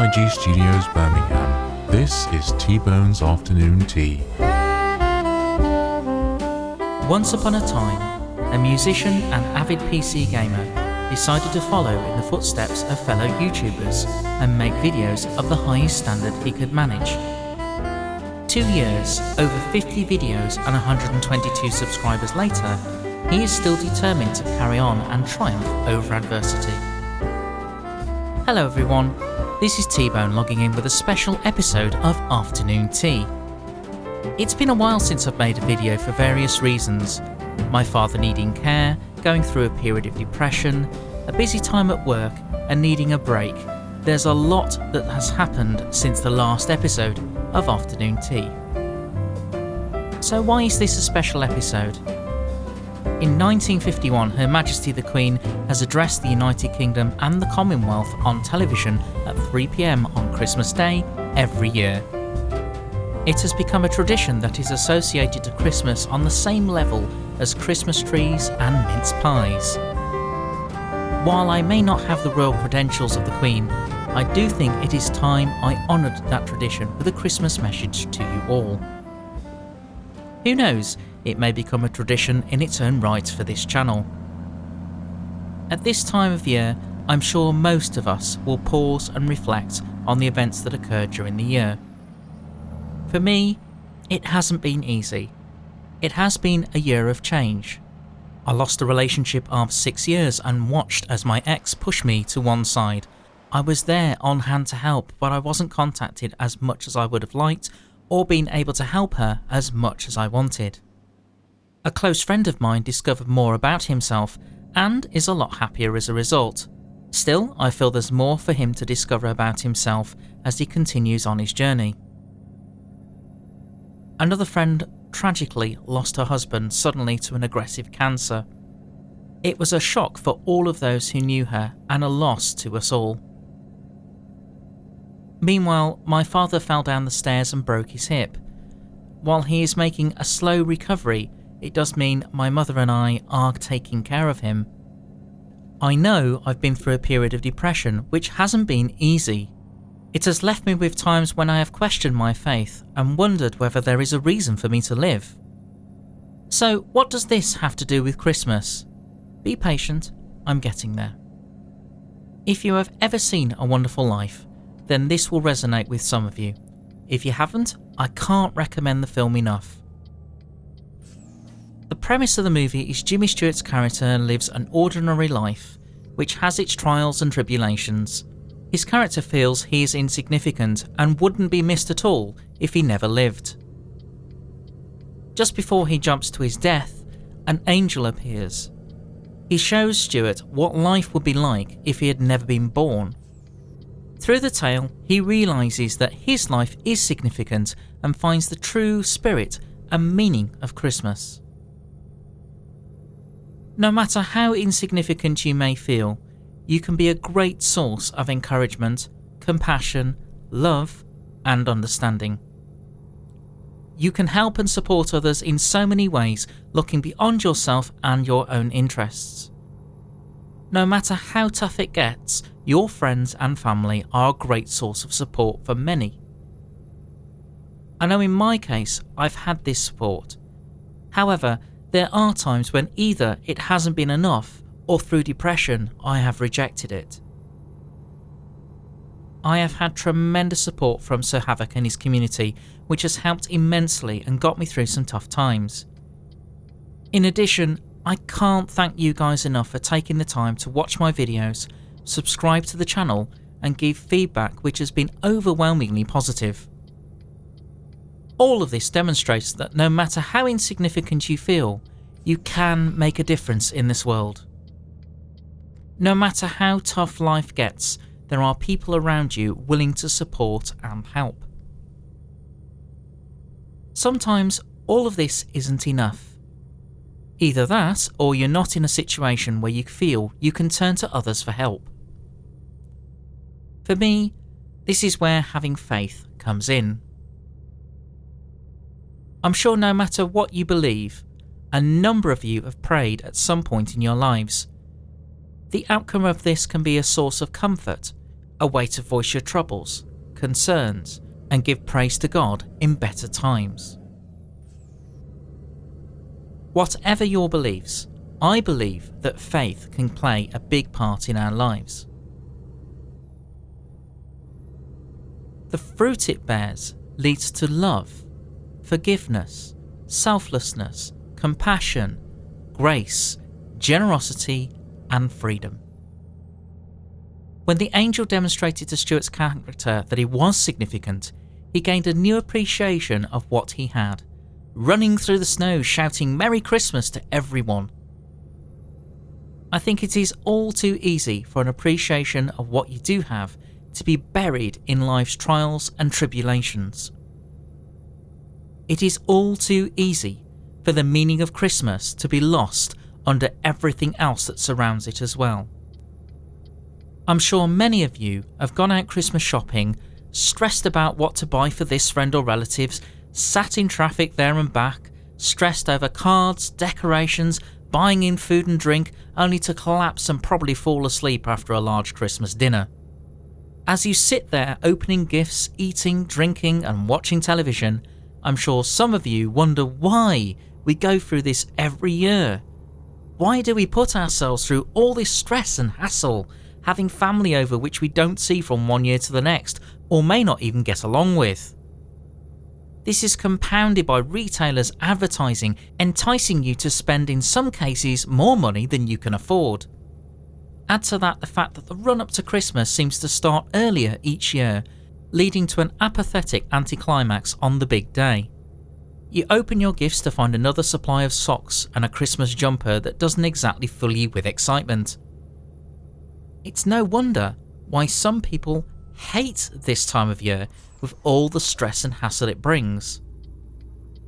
TboneIG Studios, Birmingham. This is T-Bone's Afternoon Tea. Once upon a time, a musician and avid PC gamer decided to follow in the footsteps of fellow YouTubers and make videos of the highest standard he could manage. 2 years, over 50 videos and 122 subscribers later, he is still determined to carry on and triumph over adversity. Hello everyone, this is T-Bone logging in with a special episode of Afternoon Tea. It's been a while since I've made a video for various reasons. My father needing care, going through a period of depression, a busy time at work and needing a break. There's a lot that has happened since the last episode of Afternoon Tea. So why is this a special episode? In 1951, Her Majesty the Queen has addressed the United Kingdom and the Commonwealth on television at 3 p.m. on Christmas Day every year. It has become a tradition that is associated to Christmas on the same level as Christmas trees and mince pies. While I may not have the royal credentials of the Queen, I do think it is time I honoured that tradition with a Christmas message to you all. Who knows? It may become a tradition in its own right for this channel. At this time of year, I'm sure most of us will pause and reflect on the events that occurred during the year. For me, it hasn't been easy. It has been a year of change. I lost a relationship of 6 years and watched as my ex pushed me to one side. I was there on hand to help, but I wasn't contacted as much as I would have liked or been able to help her as much as I wanted. A close friend of mine discovered more about himself and is a lot happier as a result. Still, I feel there's more for him to discover about himself as he continues on his journey. Another friend tragically lost her husband suddenly to an aggressive cancer. It was a shock for all of those who knew her and a loss to us all. Meanwhile, my father fell down the stairs and broke his hip. While he is making a slow recovery, it does mean my mother and I are taking care of him. I know I've been through a period of depression which hasn't been easy. It has left me with times when I have questioned my faith and wondered whether there is a reason for me to live. So what does this have to do with Christmas? Be patient, I'm getting there. If you have ever seen A Wonderful Life, then this will resonate with some of you. If you haven't, I can't recommend the film enough. The premise of the movie is Jimmy Stewart's character lives an ordinary life, which has its trials and tribulations. His character feels he is insignificant and wouldn't be missed at all if he never lived. Just before he jumps to his death, an angel appears. He shows Stewart what life would be like if he had never been born. Through the tale, he realises that his life is significant and finds the true spirit and meaning of Christmas. No matter how insignificant you may feel, you can be a great source of encouragement, compassion, love, and understanding. You can help and support others in so many ways, looking beyond yourself and your own interests. No matter how tough it gets, your friends and family are a great source of support for many. I know in my case, I've had this support. However, there are times when either it hasn't been enough or through depression I have rejected it. I have had tremendous support from Sir Havoc and his community, which has helped immensely and got me through some tough times. In addition, I can't thank you guys enough for taking the time to watch my videos, subscribe to the channel and give feedback which has been overwhelmingly positive. All of this demonstrates that no matter how insignificant you feel, you can make a difference in this world. No matter how tough life gets, there are people around you willing to support and help. Sometimes all of this isn't enough. Either that, or you're not in a situation where you feel you can turn to others for help. For me, this is where having faith comes in. I'm sure no matter what you believe, a number of you have prayed at some point in your lives. The outcome of this can be a source of comfort, a way to voice your troubles, concerns, and give praise to God in better times. Whatever your beliefs, I believe that faith can play a big part in our lives. The fruit it bears leads to love, forgiveness, selflessness, compassion, grace, generosity, and freedom. When the angel demonstrated to Stuart's character that he was significant, he gained a new appreciation of what he had, running through the snow shouting Merry Christmas to everyone. I think it is all too easy for an appreciation of what you do have to be buried in life's trials and tribulations. It is all too easy for the meaning of Christmas to be lost under everything else that surrounds it as well. I'm sure many of you have gone out Christmas shopping, stressed about what to buy for this friend or relatives, sat in traffic there and back, stressed over cards, decorations, buying in food and drink, only to collapse and probably fall asleep after a large Christmas dinner. As you sit there opening gifts, eating, drinking and watching television, I'm sure some of you wonder why we go through this every year. Why do we put ourselves through all this stress and hassle, having family over which we don't see from one year to the next, or may not even get along with? This is compounded by retailers advertising, enticing you to spend in some cases more money than you can afford. Add to that the fact that the run-up to Christmas seems to start earlier each year, leading to an apathetic anticlimax on the big day. You open your gifts to find another supply of socks and a Christmas jumper that doesn't exactly fill you with excitement. It's no wonder why some people hate this time of year with all the stress and hassle it brings.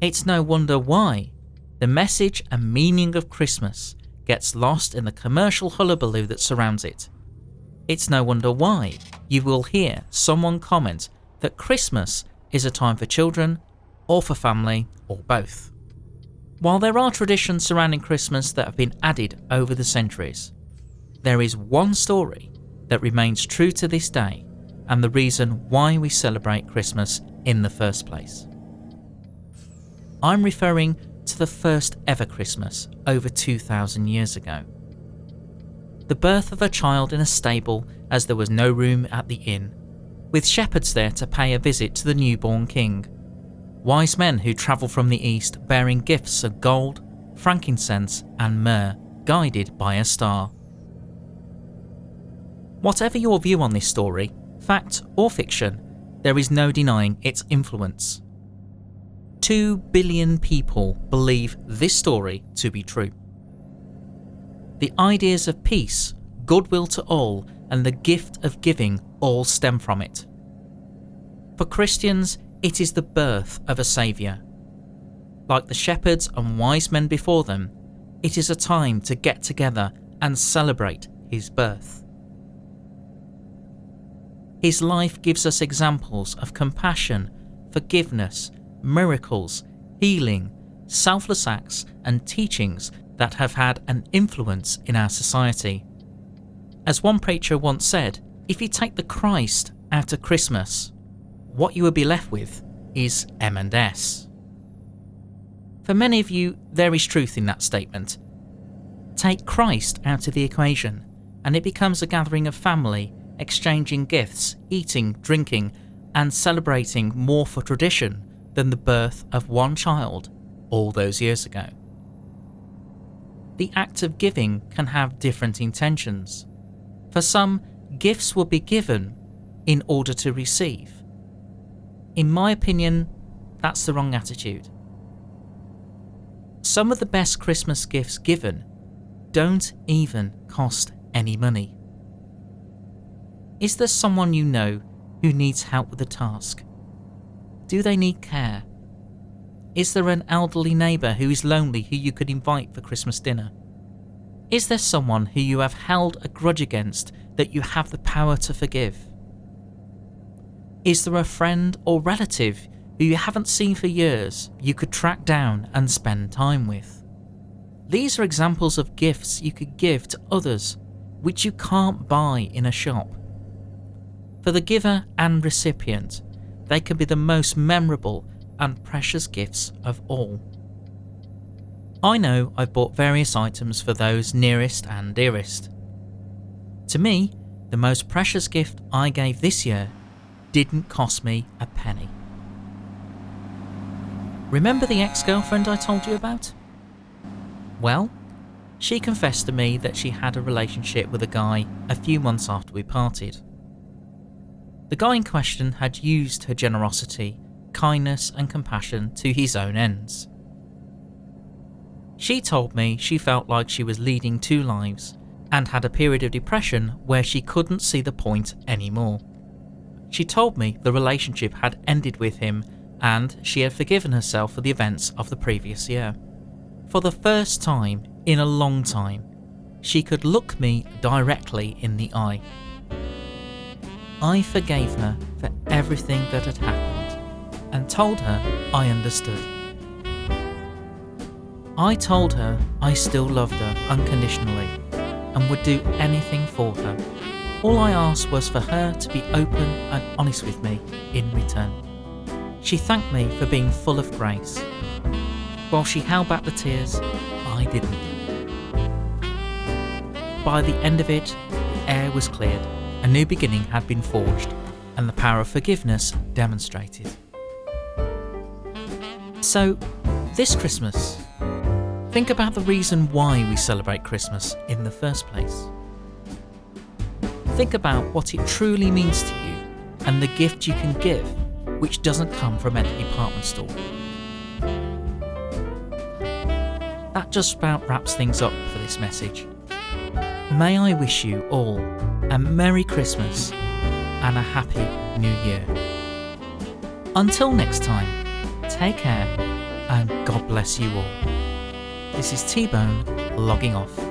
It's no wonder why the message and meaning of Christmas gets lost in the commercial hullabaloo that surrounds it. It's no wonder why you will hear someone comment that Christmas is a time for children or for family or both. While there are traditions surrounding Christmas that have been added over the centuries, there is one story that remains true to this day and the reason why we celebrate Christmas in the first place. I'm referring to the first ever Christmas over 2,000 years ago. The birth of a child in a stable as there was no room at the inn, with shepherds there to pay a visit to the newborn king. Wise men who travel from the east bearing gifts of gold, frankincense and myrrh, guided by a star. Whatever your view on this story, fact or fiction, there is no denying its influence. 2 billion people believe this story to be true. The ideas of peace, goodwill to all, and the gift of giving all stem from it. For Christians, it is the birth of a saviour. Like the shepherds and wise men before them, it is a time to get together and celebrate his birth. His life gives us examples of compassion, forgiveness, miracles, healing, selfless acts and teachings that have had an influence in our society. As one preacher once said, if you take the Christ out of Christmas, what you will be left with is M&S. For many of you, there is truth in that statement. Take Christ out of the equation, and it becomes a gathering of family, exchanging gifts, eating, drinking, and celebrating more for tradition than the birth of one child all those years ago. The act of giving can have different intentions. For some, gifts will be given in order to receive. In my opinion, that's the wrong attitude. Some of the best Christmas gifts given don't even cost any money. Is there someone you know who needs help with a task? Do they need care? Is there an elderly neighbour who is lonely who you could invite for Christmas dinner? Is there someone who you have held a grudge against that you have the power to forgive? Is there a friend or relative who you haven't seen for years you could track down and spend time with? These are examples of gifts you could give to others which you can't buy in a shop. For the giver and recipient, they can be the most memorable and precious gifts of all. I know I've bought various items for those nearest and dearest. To me, the most precious gift I gave this year didn't cost me a penny. Remember the ex-girlfriend I told you about? Well, she confessed to me that she had a relationship with a guy a few months after we parted. The guy in question had used her generosity, kindness and compassion to his own ends. She told me she felt like she was leading two lives and had a period of depression where she couldn't see the point anymore. She told me the relationship had ended with him and she had forgiven herself for the events of the previous year. For the first time in a long time, she could look me directly in the eye. I forgave her for everything that had happened and told her I understood. I told her I still loved her unconditionally and would do anything for her. All I asked was for her to be open and honest with me in return. She thanked me for being full of grace. While she held back the tears, I didn't. By the end of it, the air was cleared, a new beginning had been forged, and the power of forgiveness demonstrated. So, this Christmas, think about the reason why we celebrate Christmas in the first place. Think about what it truly means to you and the gift you can give, which doesn't come from any department store. That just about wraps things up for this message. May I wish you all a Merry Christmas and a Happy New Year. Until next time, take care and God bless you all. This is Tbone logging off.